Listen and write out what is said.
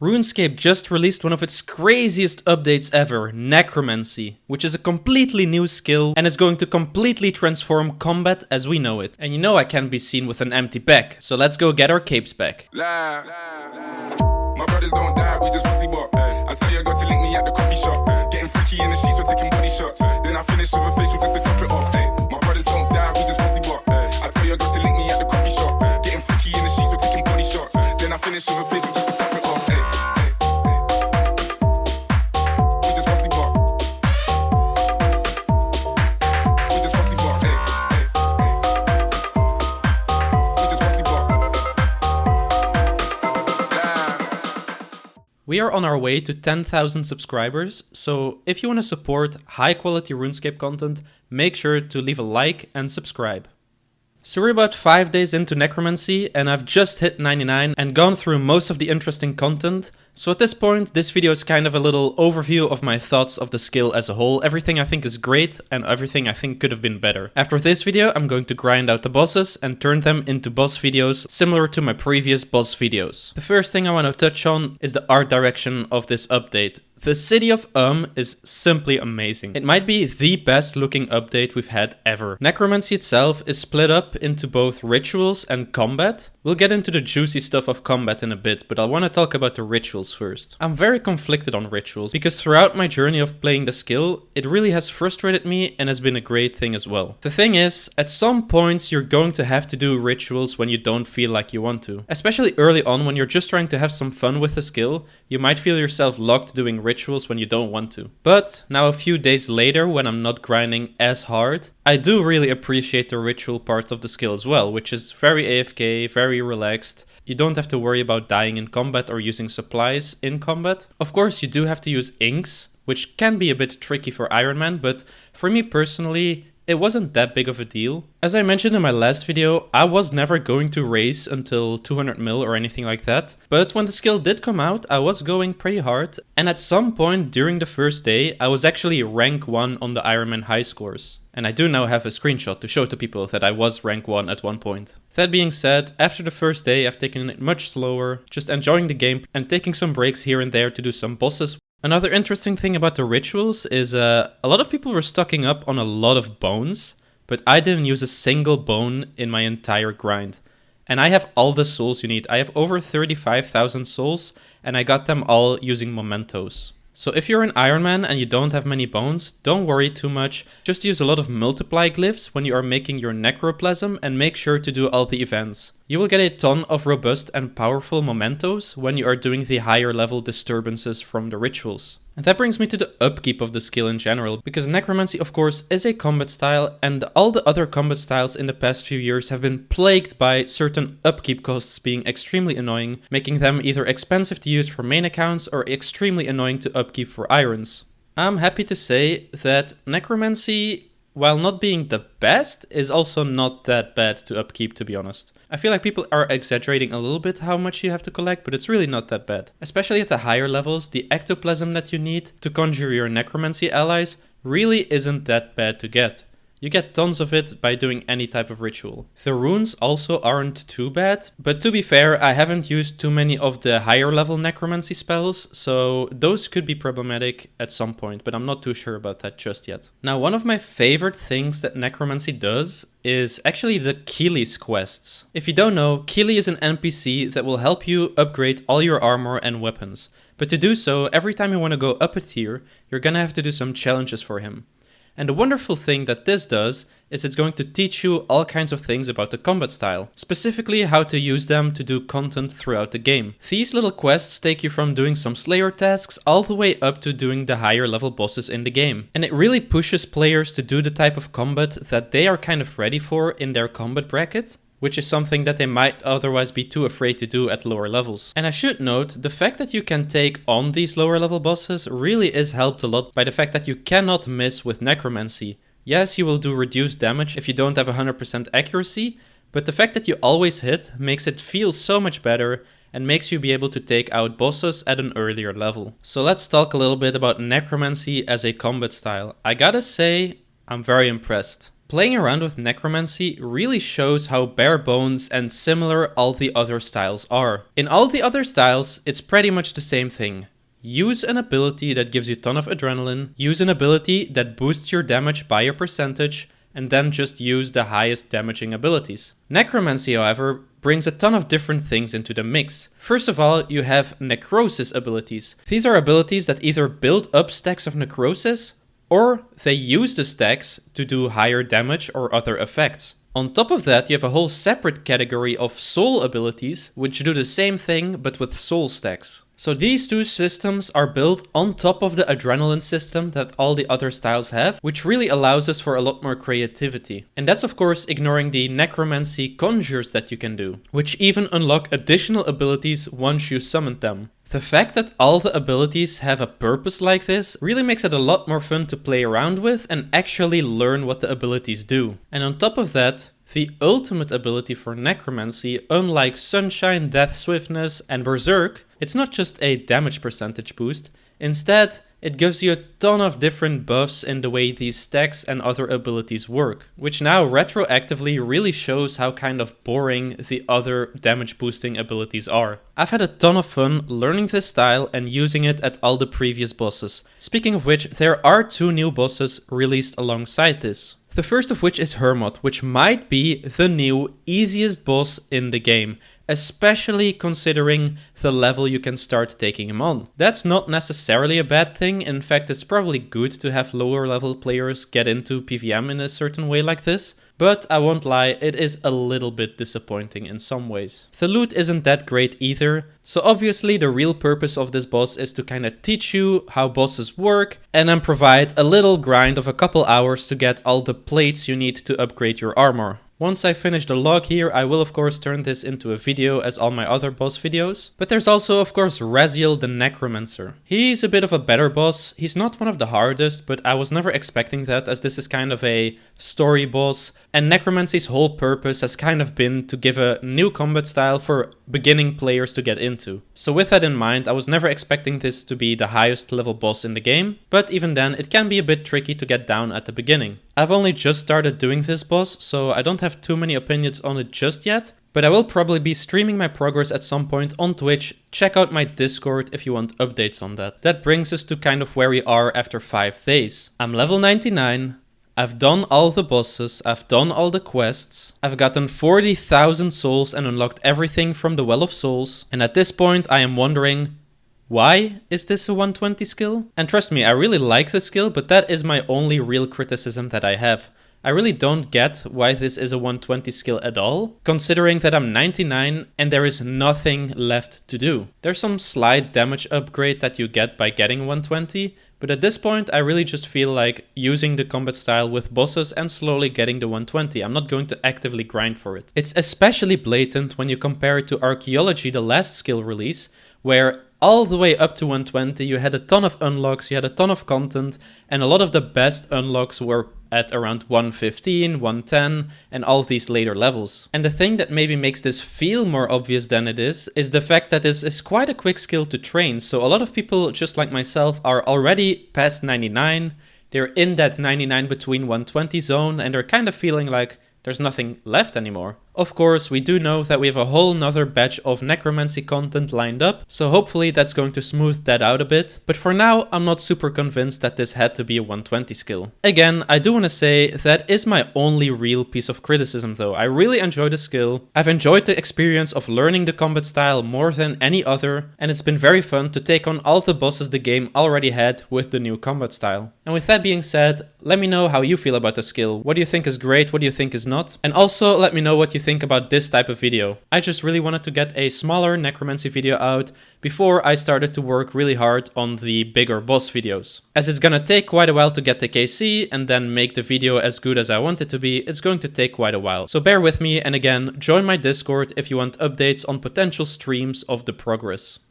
RuneScape just released one of its craziest updates ever, Necromancy, which is a completely new skill and is going to completely transform combat as we know it. And you know I can't be seen with an empty pack, so let's go get our capes back. My brothers don't die, we just pussy bop. I tell you, I got to link me at the coffee shop. Getting freaky in the sheets, we're taking body shots. Then I finish with a facial just to top it off. My brothers don't die, we just pussy bop. I tell you, I got to link me at the coffee shop. Getting freaky in the sheets, we're taking body shots. Then I finish with a facial just to top it off. We just pussy bop. We just pussy bop. We just pussy bop. We are on our way to 10,000 subscribers, so if you want to support high quality RuneScape content, make sure to leave a like and subscribe. So we're about 5 days into Necromancy and I've just hit 99 and gone through most of the interesting content. So at this point, this video is kind of a little overview of my thoughts of the skill as a whole. Everything I think is great and everything I think could have been better. After this video, I'm going to grind out the bosses and turn them into boss videos similar to my previous boss videos. The first thing I want to touch on is the art direction of this update. The city of is simply amazing. It might be the best looking update we've had ever. Necromancy itself is split up into both rituals and combat. We'll get into the juicy stuff of combat in a bit, but I want to talk about the rituals first. I'm very conflicted on rituals because throughout my journey of playing the skill, it really has frustrated me and has been a great thing as well. The thing is, at some points you're going to have to do rituals when you don't feel like you want to. Especially early on when you're just trying to have some fun with the skill, you might feel yourself locked doing rituals when you don't want to. But now a few days later, when I'm not grinding as hard, I do really appreciate the ritual part of the skill as well, which is very AFK, very relaxed. You don't have to worry about dying in combat or using supplies in combat. Of course, you do have to use inks, which can be a bit tricky for Iron Man, but for me personally, it wasn't that big of a deal. As I mentioned in my last video, I was never going to race until 200 mil or anything like that. But when the skill did come out, I was going pretty hard. And at some point during the first day, I was actually rank 1 on the Iron Man high scores. And I do now have a screenshot to show to people that I was rank 1 at one point. That being said, after the first day, I've taken it much slower, just enjoying the game and taking some breaks here and there to do some bosses. Another interesting thing about the rituals is a lot of people were stocking up on a lot of bones, but I didn't use a single bone in my entire grind. And I have all the souls you need. I have over 35,000 souls and I got them all using mementos. So if you're an Iron Man and you don't have many bones, don't worry too much. Just use a lot of multiply glyphs when you are making your necroplasm and make sure to do all the events. You will get a ton of robust and powerful mementos when you are doing the higher level disturbances from the rituals. And that brings me to the upkeep of the skill in general, because Necromancy of course is a combat style and all the other combat styles in the past few years have been plagued by certain upkeep costs being extremely annoying, making them either expensive to use for main accounts or extremely annoying to upkeep for irons. I'm happy to say that Necromancy, while not being the best, is also not that bad to upkeep, to be honest. I feel like people are exaggerating a little bit how much you have to collect, but it's really not that bad. Especially at the higher levels, the ectoplasm that you need to conjure your necromancy allies really isn't that bad to get. You get tons of it by doing any type of ritual. The runes also aren't too bad, but to be fair, I haven't used too many of the higher level necromancy spells, so those could be problematic at some point, but I'm not too sure about that just yet. Now, one of my favorite things that necromancy does is actually the Keely's quests. If you don't know, Keely is an NPC that will help you upgrade all your armor and weapons. But to do so, every time you want to go up a tier, you're gonna have to do some challenges for him. And the wonderful thing that this does is it's going to teach you all kinds of things about the combat style, specifically how to use them to do content throughout the game. These little quests take you from doing some Slayer tasks all the way up to doing the higher level bosses in the game. And it really pushes players to do the type of combat that they are kind of ready for in their combat bracket, which is something that they might otherwise be too afraid to do at lower levels. And I should note, the fact that you can take on these lower level bosses really is helped a lot by the fact that you cannot miss with Necromancy. Yes, you will do reduced damage if you don't have 100% accuracy, but the fact that you always hit makes it feel so much better and makes you be able to take out bosses at an earlier level. So let's talk a little bit about Necromancy as a combat style. I gotta say, I'm very impressed. Playing around with Necromancy really shows how bare bones and similar all the other styles are. In all the other styles, it's pretty much the same thing. Use an ability that gives you a ton of adrenaline, use an ability that boosts your damage by a percentage, and then just use the highest damaging abilities. Necromancy, however, brings a ton of different things into the mix. First of all, you have necrosis abilities. These are abilities that either build up stacks of necrosis, or they use the stacks to do higher damage or other effects. On top of that, you have a whole separate category of soul abilities, which do the same thing but with soul stacks. So these two systems are built on top of the adrenaline system that all the other styles have, which really allows us for a lot more creativity. And that's of course ignoring the necromancy conjures that you can do, which even unlock additional abilities once you summon them. The fact that all the abilities have a purpose like this really makes it a lot more fun to play around with and actually learn what the abilities do. And on top of that, the ultimate ability for Necromancy, unlike Sunshine, Death Swiftness and Berserk, it's not just a damage percentage boost. Instead, it gives you a ton of different buffs in the way these stacks and other abilities work, which now retroactively really shows how kind of boring the other damage boosting abilities are. I've had a ton of fun learning this style and using it at all the previous bosses. Speaking of which, there are 2 new bosses released alongside this. The first of which is Hermod, which might be the new easiest boss in the game, especially considering the level you can start taking him on. That's not necessarily a bad thing. In fact, it's probably good to have lower level players get into PvM in a certain way like this. But I won't lie, it is a little bit disappointing in some ways. The loot isn't that great either, so obviously the real purpose of this boss is to kind of teach you how bosses work and then provide a little grind of a couple hours to get all the plates you need to upgrade your armor. Once I finish the log here, I will of course turn this into a video as all my other boss videos. But there's also of course Raziel the Necromancer. He's a bit of a better boss. He's not one of the hardest, but I was never expecting that, as this is kind of a story boss. And Necromancy's whole purpose has kind of been to give a new combat style for beginning players to get into. So with that in mind, I was never expecting this to be the highest level boss in the game. But even then, it can be a bit tricky to get down at the beginning. I've only just started doing this boss, so I don't have too many opinions on it just yet, but I will probably be streaming my progress at some point on Twitch. Check out my Discord if you want updates on that. That brings us to kind of where we are after 5 days. I'm level 99, I've done all the bosses, I've done all the quests, I've gotten 40,000 souls and unlocked everything from the Well of Souls, and at this point I am wondering, why is this a 120 skill? And trust me, I really like the skill, but that is my only real criticism that I have. I really don't get why this is a 120 skill at all, considering that I'm 99 and there is nothing left to do. There's some slight damage upgrade that you get by getting 120, but at this point I really just feel like using the combat style with bosses and slowly getting the 120. I'm not going to actively grind for it. It's especially blatant when you compare it to Archaeology, the last skill release, where all the way up to 120 you had a ton of unlocks, you had a ton of content, and a lot of the best unlocks were at around 115, 110, and all these later levels. And the thing that maybe makes this feel more obvious than it is the fact that this is quite a quick skill to train. So a lot of people, just like myself, are already past 99, they're in that 99 between 120 zone, and they're kind of feeling like there's nothing left anymore. Of course, we do know that we have a whole nother batch of necromancy content lined up, so hopefully that's going to smooth that out a bit. But for now, I'm not super convinced that this had to be a 120 skill. Again, I do want to say that is my only real piece of criticism though. I really enjoy the skill. I've enjoyed the experience of learning the combat style more than any other, and it's been very fun to take on all the bosses the game already had with the new combat style. And with that being said, let me know how you feel about the skill. What do you think is great? What do you think is not? And also let me know what you think about this type of video. I just really wanted to get a smaller necromancy video out before I started to work really hard on the bigger boss videos. As it's gonna take quite a while to get the KC and then make the video as good as I want it to be, it's going to take quite a while. So bear with me, and again, join my Discord if you want updates on potential streams of the progress.